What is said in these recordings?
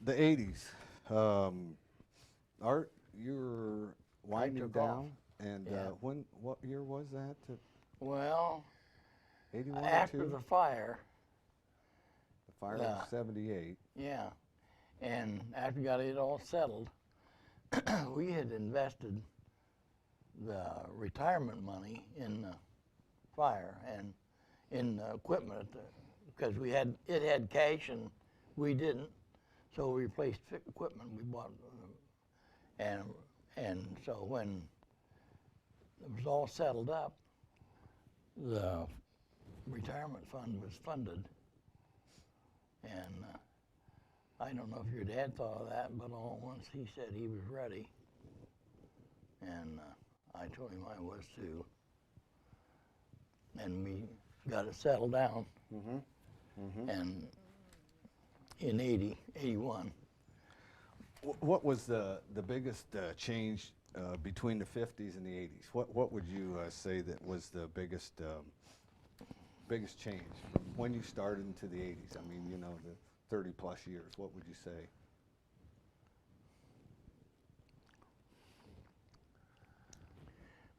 the 80s. Art, you're winding took off. down, and Yeah. what year was that? Well, 81 after or 2? the fire, The fire yeah. was 78. yeah, and after we got it all settled, we had invested the retirement money in the fire and in the equipment because it had cash and we didn't, so we replaced equipment we bought, and so when it was all settled up, the retirement fund was funded, and I don't know if your dad thought of that, but all at once he said he was ready, and I told him I was too, and we got it settled down, and in 81. What was the biggest change between the 50s and the 80s? What would you say that was the biggest change from when you started into the 80s? I mean, you know, the 30 plus years. What would you say?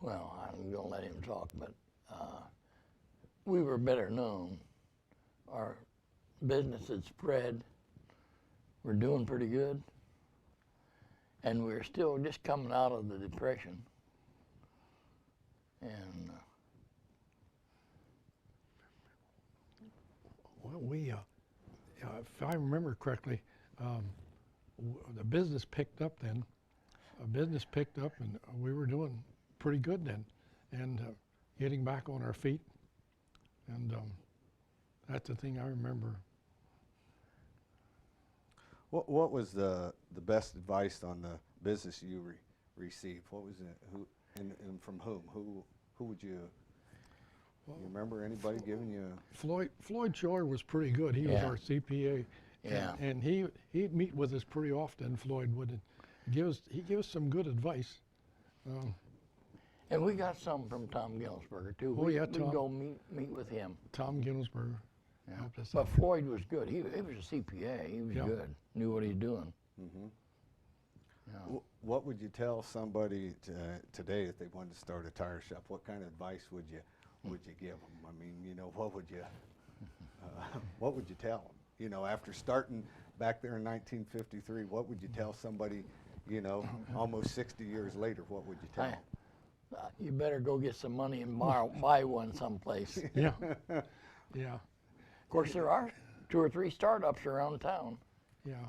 Well, I'm gonna let him talk, but we were better known. Our business had spread. We're doing pretty good. And we're still just coming out of the Depression. And well, we, if I remember correctly, the business picked up then. Business picked up, and we were doing pretty good then, and getting back on our feet. And that's the thing I remember. What was the best advice on the business you received? What was it? Who and from whom? Who would you? You remember anybody giving you? Floyd Shore was pretty good. He was Yeah. our CPA. Yeah. And he'd meet with us pretty often. Floyd would. He gave us some good advice. and we got some from Tom Gillsberger too. Oh, yeah, We'd Tom. go meet with him. Tom Ginsberg Yeah. helped us But out. Floyd was good. He was a CPA. He was Yeah. good. Knew what he was doing. Mm-hmm. Yeah. What would you tell somebody today if they wanted to start a tire shop? What kind of advice would you give them? I mean, you know, what would you tell them? You know, after starting back there in 1953, what would you tell somebody? You know, almost 60 years later, what would you tell them? You better go get some money and buy one someplace. Of Yeah. Yeah. course, there are 2 or 3 startups around town. Yeah.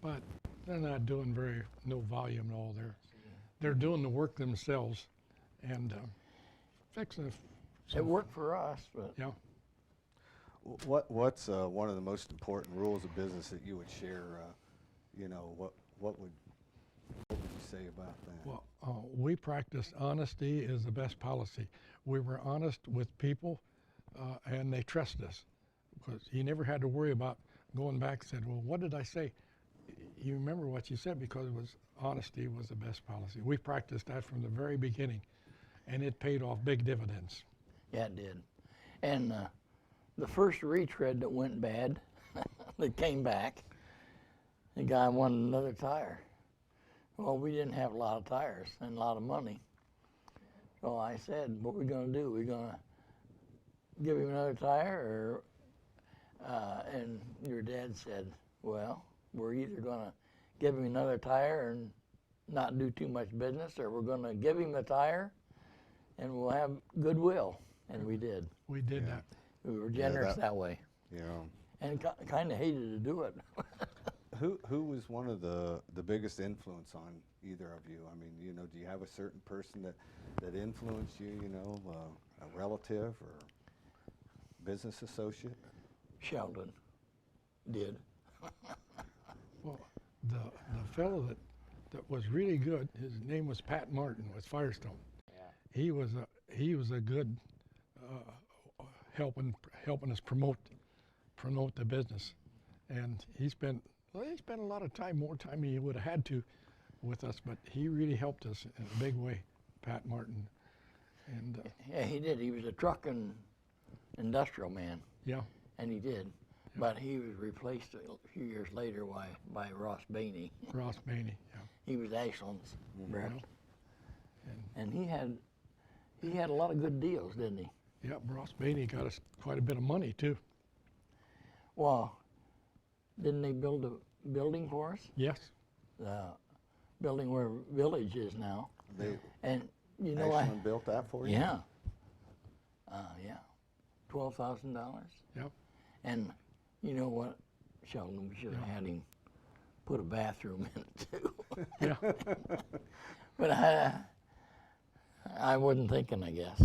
But they're not doing no volume at all. They're doing the work themselves and fixing it. It worked for us, but Yeah. What's one of the most important rules of business that you would share? You know, what would you say about that? Well, we practice honesty is the best policy. We were honest with people, and they trusted us because you never had to worry about going back and said, well, what did I say? You remember what you said because honesty was the best policy. We practiced that from the very beginning, and it paid off big dividends. yeah, it did. And the first retread that went bad, that came back, the guy wanted another tire. Well, we didn't have a lot of tires and a lot of money. So I said, what are we going to do? We're going to give him another tire? And your dad said, well, we're either going to give him another tire and not do too much business, or we're going to give him the tire and we'll have goodwill. And we did. We did Yeah. that. We were generous that way. Yeah. And kind of hated to do it. Who was one of the biggest influence on either of you? I mean, you know, do you have a certain person that influenced you? You know, a relative or business associate? Sheldon did. Well, the fellow that was really good, his name was Pat Martin with Firestone. Yeah. He was a good helping us promote the business, and he spent a lot of time, more time than he would have had to, with us. But he really helped us in a big way, Pat Martin, and Yeah, he did. He was a truck and industrial man, yeah, and he did. But he was replaced a few years later by Ross Bainey. Ross Maney, yeah. He was Ashland's rep. And And he had a lot of good deals, didn't he? yeah, Ross Maney got us quite a bit of money too. Well, didn't they build a building for us? Yes. The building where Village is now. They, And you know, Ashland built that for you? yeah. Yeah. $12,000. Yep. And you know what, Sheldon, we should have had him put a bathroom in it too. Yeah. But I wasn't thinking, I guess.